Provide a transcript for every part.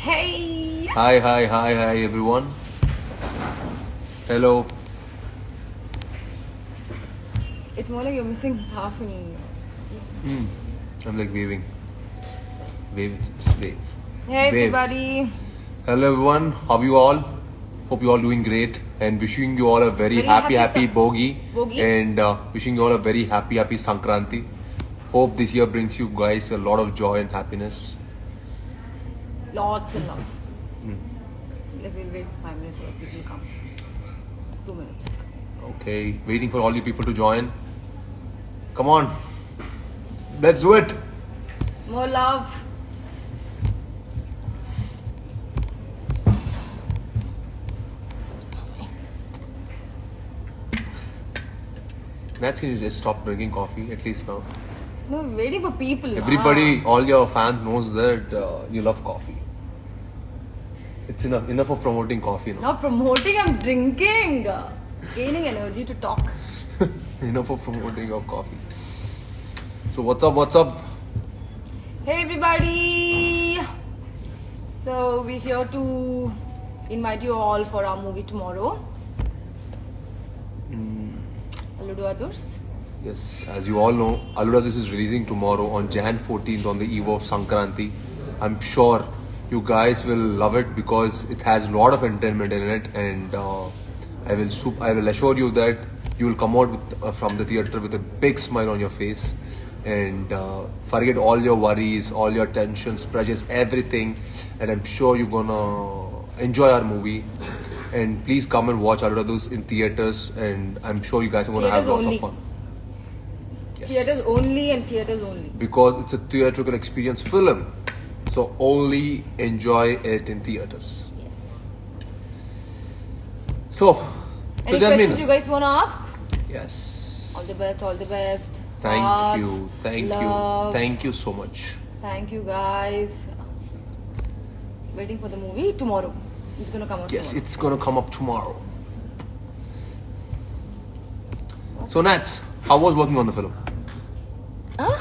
Hey! Hi, everyone. Hello. It's more like you're missing half an. I'm like waving. Just wave. Hey, Wave. everybody! Hello, everyone. How you all? Hope you all doing great and wishing you all a very happy Bogi. And wishing you all a very happy Sankranti. Hope this year brings you guys a lot of joy and happiness. Lots and lots. Like we'll wait for 5 minutes so that people come. 2 minutes. Okay, waiting for all you people to join. Come on. Let's do it. More love. Nats, can you just stop drinking coffee at least now? No, waiting for people. Everybody, all your fans knows that you love coffee. It's enough of promoting coffee now. Not promoting, I'm drinking. Gaining energy to talk. Enough of promoting your coffee. So what's up? Hey, everybody! So, we're here to invite you all for our movie tomorrow. Alludu Others. Yes, as you all know, Alluda this is releasing tomorrow on Jan 14th on the eve of Sankranti. I'm sure you guys will love it because it has a lot of entertainment in it, and I will assure you that you will come out from the theater with a big smile on your face and forget all your worries, all your tensions, pressures, everything, and I'm sure you're gonna enjoy our movie. And please come and watch Alluda in theaters, and I'm sure you guys are gonna have lots of fun. Yes. Theaters only and theaters only. Because it's a theatrical experience film. So only enjoy it in theaters. Yes. So, Any questions you guys want to ask? Yes. All the best. Thank Hearts, you. loves. Thank you so much. Thank you guys. Waiting for the movie tomorrow. It's gonna come out Yes, tomorrow. it's gonna come up tomorrow. So Nats, how was working on the film? Huh?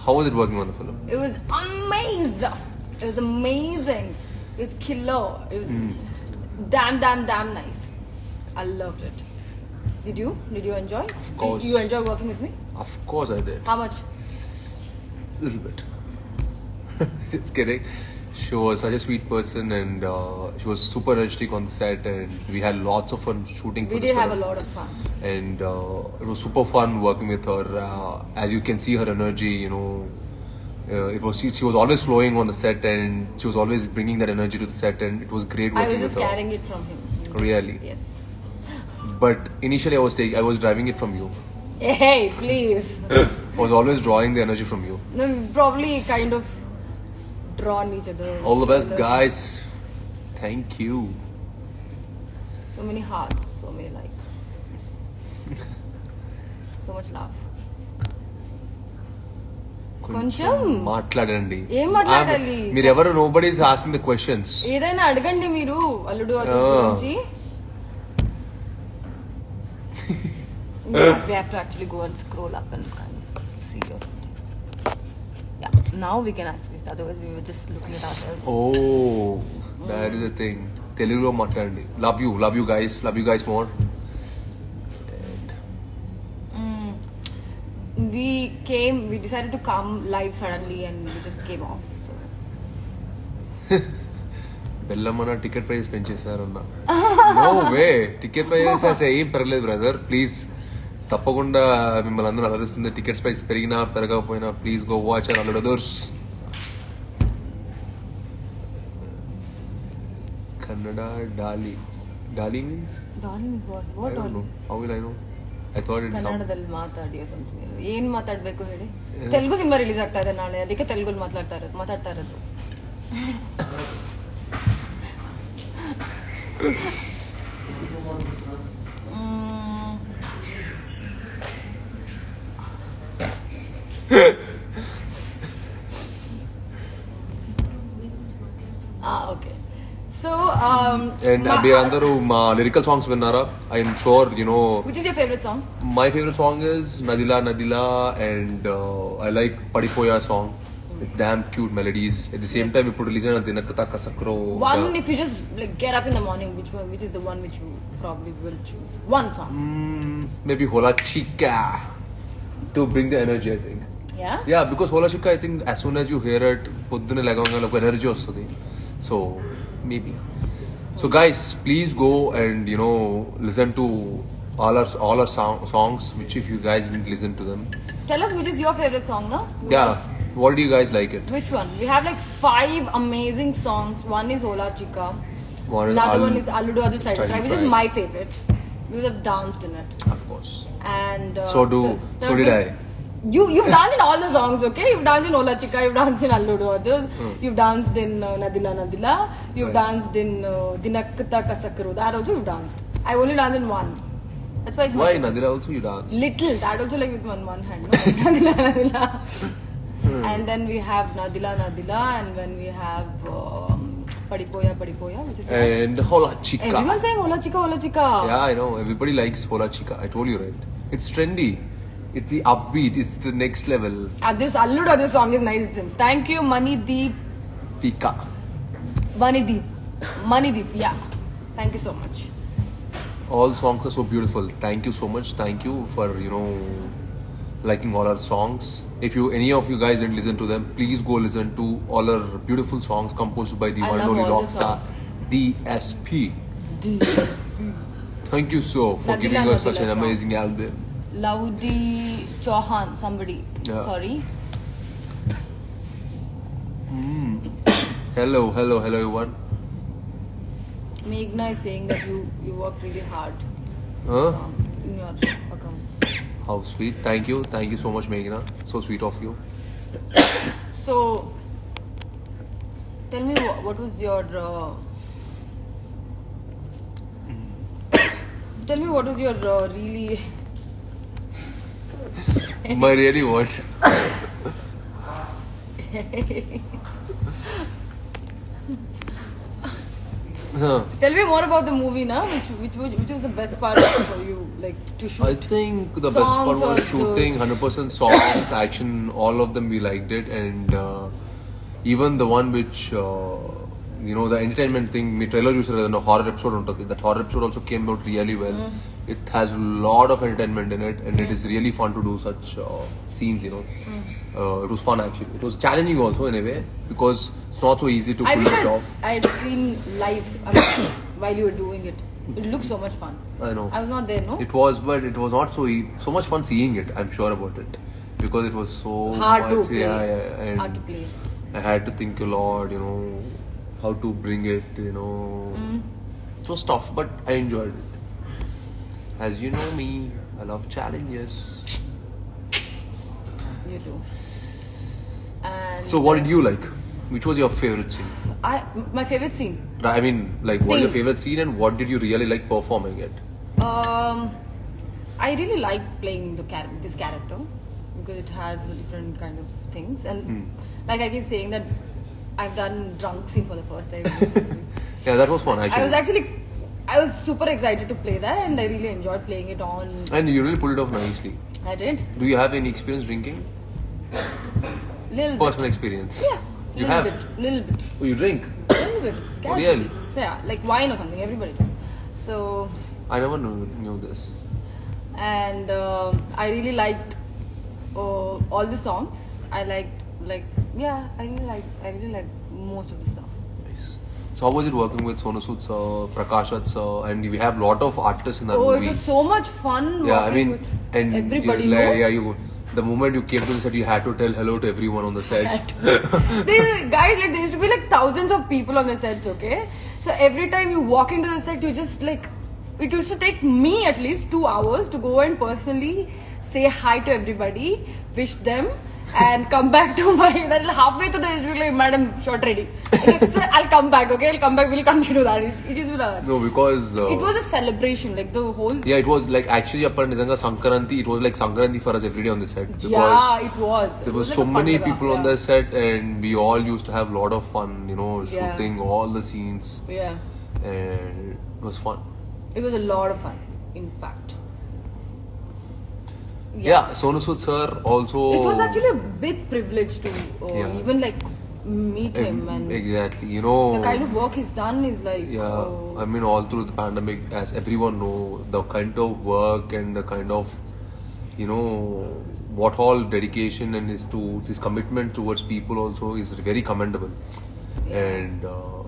How was it working on the film? It was amazing. It was amazing. It was killer. It was damn nice. I loved it. Did you? Did you enjoy? Of course. Did you enjoy working with me? Of course I did. How much? Little bit. Just kidding. She was such a sweet person, and she was super energetic on the set, and we had lots of fun shooting. We did have a lot of fun. And it was super fun working with her. As you can see, her energy, she was always flowing on the set, and she was always bringing that energy to the set, and it was great working with her. I was just carrying it from him. Really? Yes. But initially, I was driving it from you. Hey, please. I was always drawing the energy from you. No, we've probably kind of drawn each other. All the best, guys. Thank you. So many hearts, so many likes. So much love. కొంచెం మాట్లాడండి. ఏం మాట్లాడాలి? మీరెవరు nobody is asking the questions. ఏదైనా అడగండి మీరు అల్లుడు అతను గురించి. We have to actually go and scroll up and kind of see your. Yeah, now we can actually. Otherwise, we were just looking at ourselves. Oh, that is the thing. Telugulo మాట్లాడండి. Love you guys more. We decided to come live suddenly and we just came off. So. బెల్లమ్మన ticket price పెంచేశారన్న. No way, ticket price ఏం పెరగలేదు brother. Please తప్పకుండా మిమ్మల్ని అందరూ అలరిస్తుంది. Tickets price పెరిగినా పెరగకపోయినా please go watch and Alluda Others. Kannada Dali means? Dali means what? What I don't know. How will I know? I thought it's ಕನ್ನಡದಲ್ಲಿ ಮಾತಾಡಿ ಏನ್ ಮಾತಾಡ್ಬೇಕು ಹೇಳಿ. ತೆಲುಗು ಸಿನಿಮಾ ರಿಲೀಸ್ ಆಗ್ತಾ ಇದೆ ನಾಳೆ, ಅದಕ್ಕೆ ತೆಲುಗಲ್ಲಿ ಮಾತಾಡ್ತಾ ಇರೋದು. ఓకే. So, and మీరందరూ మా లిరికల్ సాంగ్స్ విన్నారా? I am sure you know. Which is your favorite song? My favorite song is Nadila, and I like Padipoya song. It's damn cute melodies. At the same time, we put release on Dinakata Kasakro. One, if you just like get up in the morning, which is the one which you probably will choose? One song. Maybe Hola Chica to bring the energy, I think. Yeah? Yeah, because Hola Chica, I think as soon as you hear it, పొద్దున్నే లేవగానే ఒక energy వస్తుంది. So maybe. So guys, please go and listen to all our songs. Which if you guys didn't listen to them, Tell us which is your favorite song, no? yeah, what do you guys like it? Which one? We have like 5 amazing songs. One is Hola Chica. Another one is Alludu Adu Style Try, which is my favorite. Because I've danced in it. Of course. And So did I. You've danced in all the songs, okay? You've danced in Hola Chica, you've danced in Alludu Adu, you've danced in Nadila Nadila, you've danced in Dinakata Kasakru. That also you've danced. I only danced in one. That's why it's Why Nadila also you dance? Little, that also like with one hand. No? Nadila Nadila. And then we have Nadila Nadila, and when we have Padipoya Padipoya, which is And Hola Chica. everyone saying Hola Chica, Hola Chica. Yeah, I know. Everybody likes Hola Chica. I told you, right? It's trendy. It's the upbeat. It's the next level. This Alludu Adu song is nice, it seems. Thank you, Manideep. Pika. Manideep, yeah. Thank you so much. All songs are so beautiful. Thank you so much. Thank you for liking all our songs. If any of you guys didn't listen to them, please go listen to all our beautiful songs composed by the I one and love only all the rockstar songs. DSP. Thank you so for Nadila giving us such an Nadila amazing album. Laudi Chauhan, somebody. Yeah. Sorry. Hello everyone. Meghna is saying that you worked really hard Huh? in your account. How sweet. Thank you so much, Meghna. So sweet of you. So, tell me what was your really My really what? tell me more about the movie, na? Which was the best part for you, like to shoot? I think the best part Songs was or shooting, 100% songs, action, all of them we liked it, and even the one which the entertainment thing, me trailer user horror episode untadi. That horror episode also came out really well. It has a lot of entertainment in it, and it is really fun to do such scenes. It was fun actually. It was challenging also in a way because it's not so easy to I pull wish it off. I'd seen live while you were doing it. It looked so much fun. I know. I was not there, no? It was, but it was not so much fun seeing it. I'm sure about it because it was so Hard to much, play. Yeah, and Hard to play. I had to think a lot, how to bring it, It was tough, but I enjoyed it. As you know me, I love challenges. You do. And So, what did you like? Which was your favorite scene? my favorite scene. I mean, like, what was your Thing. favorite scene and what did you really like performing it? I really like playing this character because it has different kind of things, and like I keep saying that I've done drunk scene for the first time. Yeah, that was fun actually. I was super excited to play that, and I really enjoyed playing it on. And you really pulled it off nicely. I did. Do you have any experience drinking? Little Personal bit. experience? Yeah. You little have? Little bit. Oh, you drink? Little bit. Casually. Really? Yeah, like wine or something. Everybody does. So, I never knew this. and I really liked all the songs. I really liked most of the stuff. Nice. So how was it working with Sonu Sood sir, Prakash Rath sir, and we have a lot of artists in that movie. It was so much fun Yeah, I working mean, with and everybody. the moment you came to the set, you had to tell hello to everyone on the set. Guys, there used to be like thousands of people on the sets, okay? So every time you walk into the set, you just like, it used to take me at least 2 hours to go and personally say hi to everybody, wish them, and come back to then halfway to the used to be like, madam, shot ready. Like, "Sir, I'll come back, okay? I'll come back, we'll continue that." It is that. No, because It was a celebration, like the whole. yeah, it was like actually upon Nizanga Sankaranti, it was like Sankaranti for us every day on the set. Because Yeah, it was. there It was like so a many Pandava, people on yeah. the set, and we all used to have a lot of fun, Yeah. shooting all the scenes, Yeah. and it was fun. It was a lot of fun, in fact. Yeah, Sonu Sood sir also. It was actually a big privilege to Yeah. even like meet him, and Exactly, the kind of work he's done is like. Yeah, I mean, all through the pandemic, as everyone know, the kind of work and the kind of, what all dedication and his commitment towards people also is very commendable. And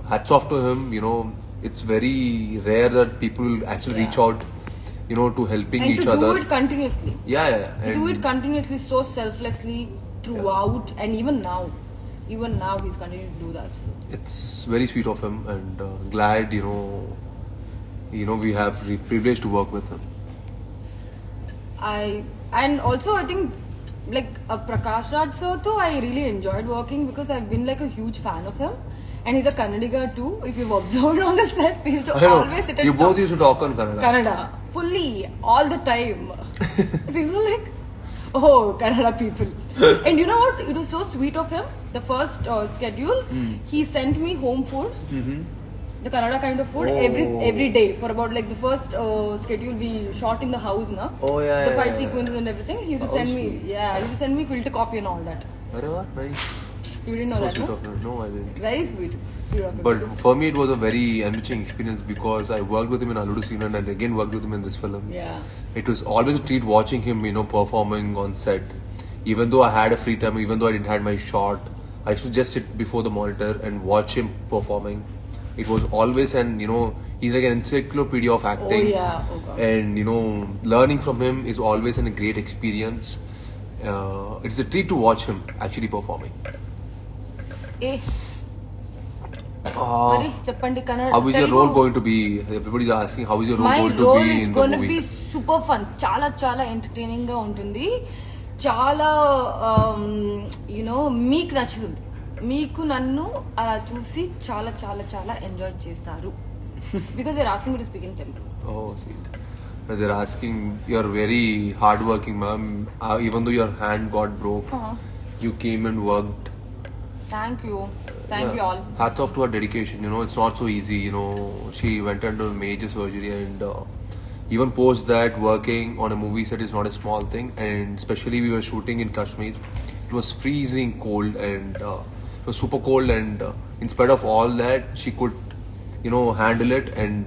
hats off to him. It's very rare that people actually reach out, to helping and each to other. do it continuously. Yeah, To do it continuously, so selflessly throughout, and even now he's continuing to do that. So. It's very sweet of him, and glad we have privilege to work with him. And also I think like Prakash Raj sir too, I really enjoyed working because I've been like a huge fan of him, and he's a Kannadiga too. If you've observed on the set, we used to I know. always sit and You both used to talk on Kannada. Kannada fully all the time. People were like, oh, Kannada people. And you know what? It was so sweet of him. The first schedule, he sent me home food. The Kannada kind of food every day for about like the first schedule we shot in the house, na. Oh, yeah, The yeah, fight yeah. sequences and everything. He used to send me, he used to send me filter coffee and all that. Arre wah, nice. You didn't know So that, sweet no? of him. No, I didn't. Very sweet of him. But for me, it was a very enriching experience because I worked with him in Aludu Scene and again worked with him in this film. Yeah. It was always a treat watching him, performing on set. Even though I had a free time, even though I didn't have my shot, I used to just sit before the monitor and watch him performing. It was always he's like an encyclopedia of acting. Oh, yeah. Oh, God. And learning from him is always a great experience. It's a treat to watch him actually performing. Eh. Mari, cheppandi Kannada. How is your Telugu. role going to be? Everybody's asking how is your role My going to role be is in the going to movie? be super fun. చాలా entertaining గా ఉంటుంది. చాలా మీకు నచ్చుతుంది. మీకు నన్ను అలా చూసి చాలా ఎంజాయ్ చేస్తారు. Because they're asking me to speak in Telugu. Oh, sweet. They're asking, you're very hardworking, ma'am. Even though your hand got broke, you came and worked. Thank you. Thank you all. Hats off to her dedication. It's not so easy. She went under major surgery, and even post that, working on a movie set is not a small thing. And especially we were shooting in Kashmir. It was freezing cold, and it was super cold. And in spite of all that, she could, handle it. And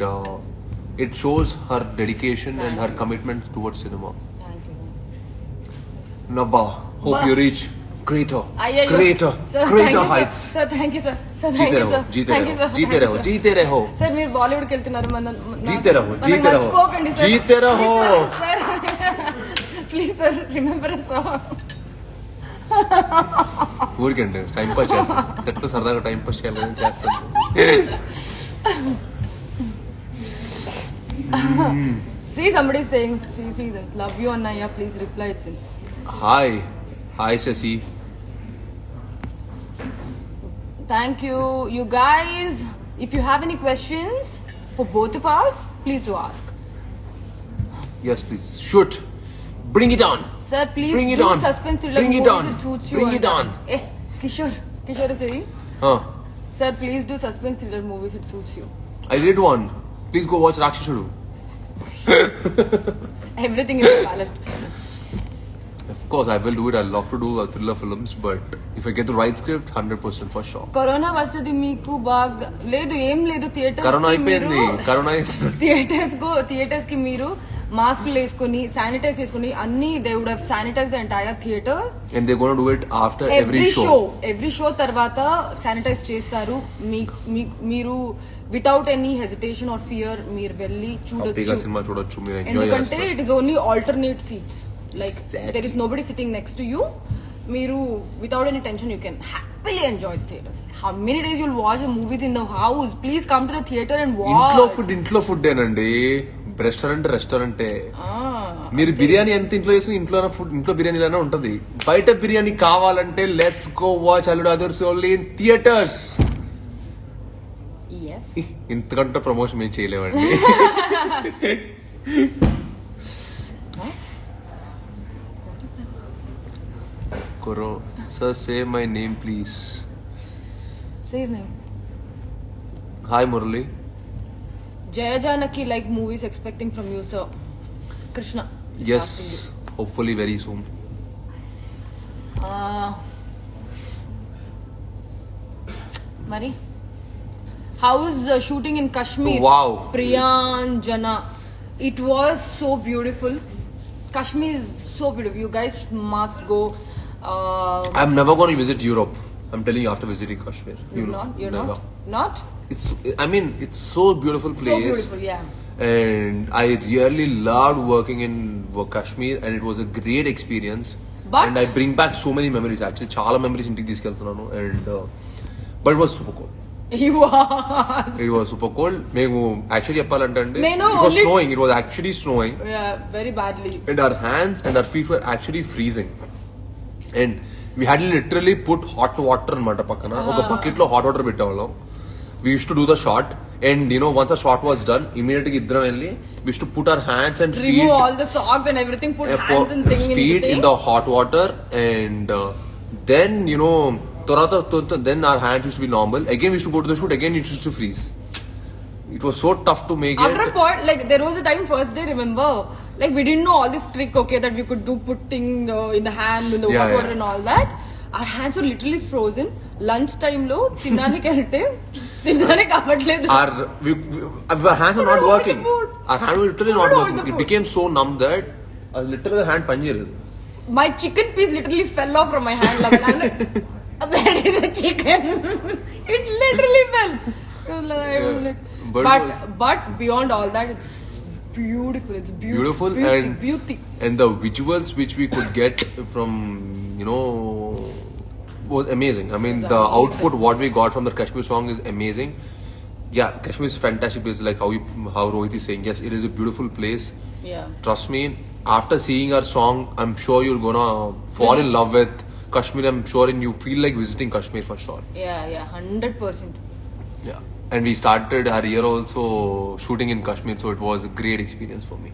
it shows her dedication and her commitment towards cinema. Thank you. Nabba, hope you reach greater Sir, heights. Sir, thank you, sir. Sir, thank you, sir. Thank you, sir. जीते रहो. Sir మీరు బాలీవుడ్కి వెళ్తున్నారు जीते रहो. మర్చిపోకండి sir. जीते रहो. Sir please sir remember sir. ఊరికండి టైం పాస్ చేస్తాను. సెట్లో సరదాగా టైం పాస్ చేయాలని చేస్తాను. See, somebody is saying, see, love you, Annaya. Please reply, it seems. Hi, Sasi. Thank you, you guys. If you have any questions for both of us, please do ask. Yes, please. Shoot. Bring it on. Sir, please Bring it do on. suspense thriller Bring it movies on. that suits you. Bring it on. Kishore is saying, Huh. sir, please do suspense thriller movies that suits you. I did one. Please go watch Rakshasudu. Everything is a balance. Of course, I will do it. I love to do thriller films, but if I get the right script, 100% for sure. Corona వస్తుంది మీకు బాగా లేదు ఏం లేదు corona అయిపోయింది. Corona theatres కి మీరు మాస్కులు వేసుకొని శానిటైజ్ చేసుకుని అన్ని they would have sanitise the entire theatre. And they're going to do it after every show. Every show తర్వాత శానిటైజ్ చేస్తారు. మీరు without any hesitation or fear మీరు వెళ్ళి హ్యాపీగా చూడొచ్చు. సినిమా చూడొచ్చు, మీరు ఎంజాయ్ ఎందుకంటే చేస్తారు. It is only alternate seats. Like Exactly. there is nobody sitting next to you. Miru, without any tension, you can happily enjoy the theaters. How many days you'll watch the movies in the house? Please come to the theater and watch. ఇంట్లో food ఏనండి. రెస్టారెంటే. మీరు బిర్యానీ ఎంత ఇంట్లో చేసిన ఇంట్లో బిర్యానీలోనే ఉంటది. బయట బిర్యానీ కావాలంటే లెట్స్ గో వాచ్ అల్లుడు others only in theatres. Yes. ఇంతకంటే ప్రమోషన్ మేము చేయలేమండి. Koro, sir, say my name, please. Say his name. Hi, Murali. Jaya Janaki like movies expecting from you, sir. Krishna. is asking Yes, hopefully very soon. Mari, how's shooting in Kashmir? Wow. Priyan, Jana, it was so beautiful. Kashmir is so beautiful. You guys must go. I'm never going to visit Europe. I'm telling you after visiting Kashmir. You're know, not. You're never. not. I mean, it's so beautiful place. So beautiful, yeah. And I really loved working in Kashmir, and it was a great experience. But- and I bring back so many memories. Actually, chala memories ఇంటికి తీసుకెళ్తున్నాను. And but it was super cold. He was. It was super cold. మేము actually చెప్పాలంటే it నేను was only- snowing. It was actually snowing. Yeah, very badly. And our hands and our feet were actually freezing. And we had literally put hot water అనమాట పక్కన ఒక bucket లో hot water పెట్టేవాళ్ళం. We used to do the shot, and once the shot was done, immediately ఇద్దరం వెళ్ళి we used to put our hands and feet, Remove all the socks and everything. Put hands and thing in the feet thing. in the hot water, and then తర్వాత then our hands used to be normal. Again we used to go to the shoot. Again it used to freeze. It was so tough to make After it. a point, like there was a time first day, remember, like we didn't know all this trick, okay, that we could do put thing in the hand, in the Yeah, water yeah. and all that. Our hands were literally frozen. Lunch time lo తినడానికి వెళ్తే తినడానికి అవ్వట్లేదు. Our hands were not working. Our hands were literally not Couldn't hold working. the It food. became so numb that literally hand పనిచేయలేదు. My chicken piece literally fell off from my hand. Like, I'm like, where is a chicken? It literally fell. I was like, But it but beyond all that, it's beautiful. It's Beautiful beauty. and the visuals which we could get from was amazing. I mean, the output what we got from the Kashmir song is amazing. Yeah, Kashmir is fantastic place. Like how Rohit is saying, yes, it is a beautiful place. Yeah. Trust me, after seeing our song, I'm sure you're gonna fall in love with Kashmir. I'm sure, and you feel like visiting Kashmir for sure. Yeah, 100%. Yeah. And we started our year also shooting in Kashmir, so it was a great experience for me.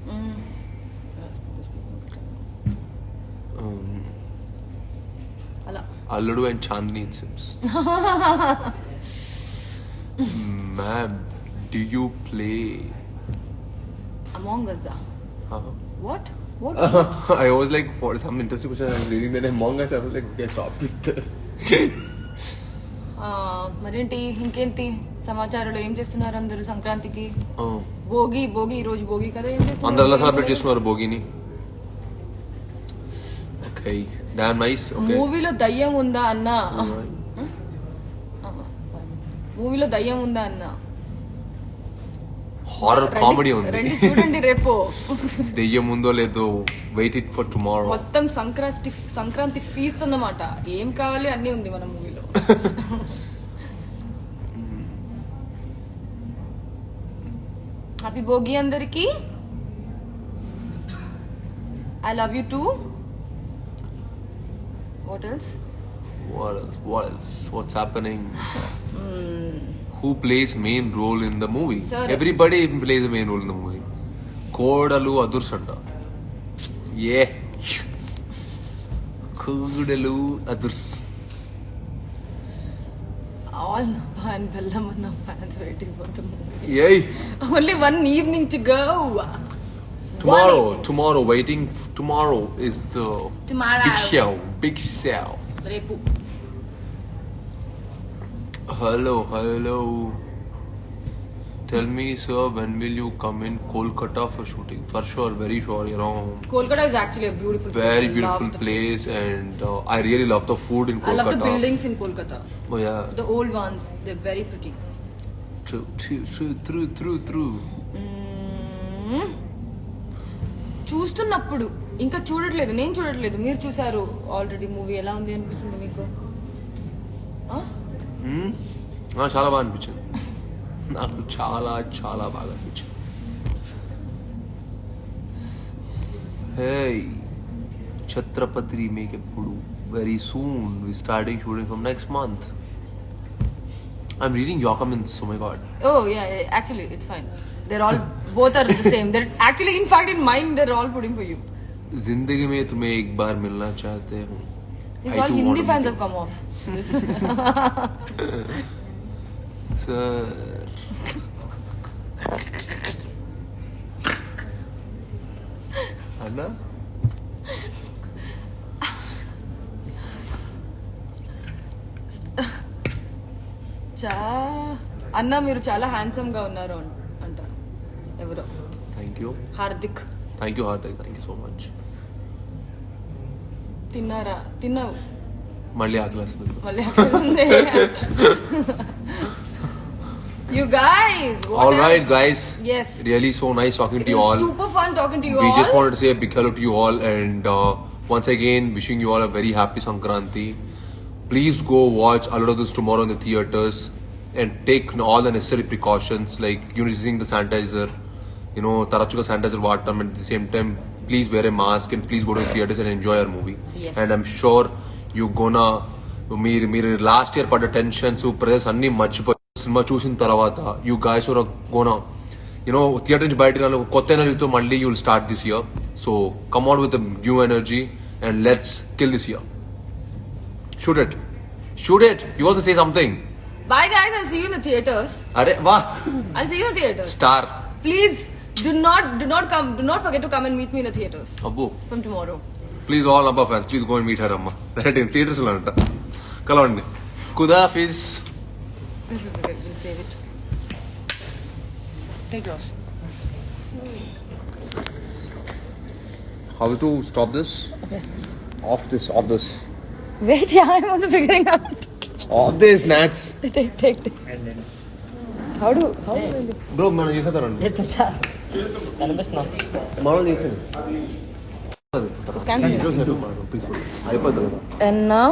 అలా Alludu and Chandni it seems. Ma'am, do you play? Among Us. What? I was like, for some interesting question I was reading, then Among Us, I was like, okay, stop it. మరేంటి ఇంకేంటి సమాచారాలు ఏం చేస్తున్నారు అందరూ సంక్రాంతికి? Oh. Bhogi ఈ రోజు భోగి కదా, ఏం చేస్తున్నారు? అందరూ ఎలా సెలబ్రేట్ చేస్తున్నారు భోగిని? Okay, damn nice. ఓకే, మూవీలో దయ్యం ఉందా అన్న? మూవీలో దయ్యం ఉందా అన్న? హారర్ కామెడీ ఉంది. రండి చూడండి రేపు. దెయ్యం ఉందో లేదో, వెయిట్ ఇట్ ఫర్ టుమారో. మొత్తం సంక్రాంతి ఫీస్ట్ అన్నమాట. ఏం కావాలి అన్నీ ఉంది మన మూవీలో. హ్యాపీ భోగి అందరికి. I love you two. What else? What's happening? Who plays main role in the movie? Sir. Everybody plays a main role in the movie. Kodalu Adursanta. Yeah. Kodalu Adurs. All Bhan Bellamanna fans waiting for the movie. Yay. Only one evening to go. Tomorrow, waiting. Tomorrow is the Tomorrow. Big show. Repu. Hello. Tell me, sir, when will you come in Kolkata for shooting? For sure, very sure. Kolkata is actually a beautiful place. Very I beautiful love the place, and I really love the food in I Kolkata. love the buildings in Kolkata. Oh yeah. The old ones, they're very pretty. True. చూస్తున్నప్పుడు ఇంకా చూడట్లేదు, నేను చూడట్లేదు, మీరు చూసారు already movie. ఎలా ఉంది అనిపిస్తుంది మీకు? చాలా బాగా అనిపించింది నాకు, చాలా బాగా అనిపించింది. హే, ఛత్రపతి రీమేక్ ఎప్పుడు? Very soon. We starting shooting from next month. I'm reading your comments. Oh my god. Oh yeah, actually it's fine. They're all both are the same. They're actually, in fact, in mine they're all putting for you. जिंदगी में तुम्हें एक बार मिलना चाहते हूँ. It's all Hindi fans have come off. Sir. Anna? అన్న మీరు చాలా హ్యాండ్సమ్ గా ఉన్నారు అంట ఎవరో thank you Hardik thank you Hardik thank you so much. తిన్నావు మళ్ళీ ఆకలిస్తుంది. మళ్ళీ You guys, what All right, else? guys. Yes. Really so nice talking to It you was all. super fun talking to you We all. just wanted to say a big hello to you all, and once again wishing you all a very happy Sankranti. Please go watch Alluda this tomorrow in the theaters and take all the necessary precautions like using the sanitizer, tarachuga sanitizer water, and at the same time please wear a mask and please go to the theaters and enjoy our movie. Yes. And I'm sure you gonna మీరు last year పడ్డ tensions press అన్ని మర్చిపోయి cinema చూసిన తర్వాత you guys are gonna theatre నుంచి బయట రాను కొత్త ఎనర్జీతో మళ్ళీ you will start this year. So come out with new energy and let's kill this year. Shoot it you also say something. Bye guys, I'll see you in the theaters. అరే వా I'll see you in the theaters. Star. Please do not forget to come and meet me in the theaters అబ్బో from tomorrow. Please all అబ్బా fans please go and meet her అమ్మ direct theatres లో అంట కలవండి. ఖుదాఫిజ్. We'll save it. Take yours. How to stop this? Okay. Off this. Wait, yeah, I'm also figuring out. Off this, Nats. Take. How do Bro, మనం చేసేదారండి. కనిపిస్తున్నాం. మనం చేసేది. Scan. అయిపోతుంది కదా. And now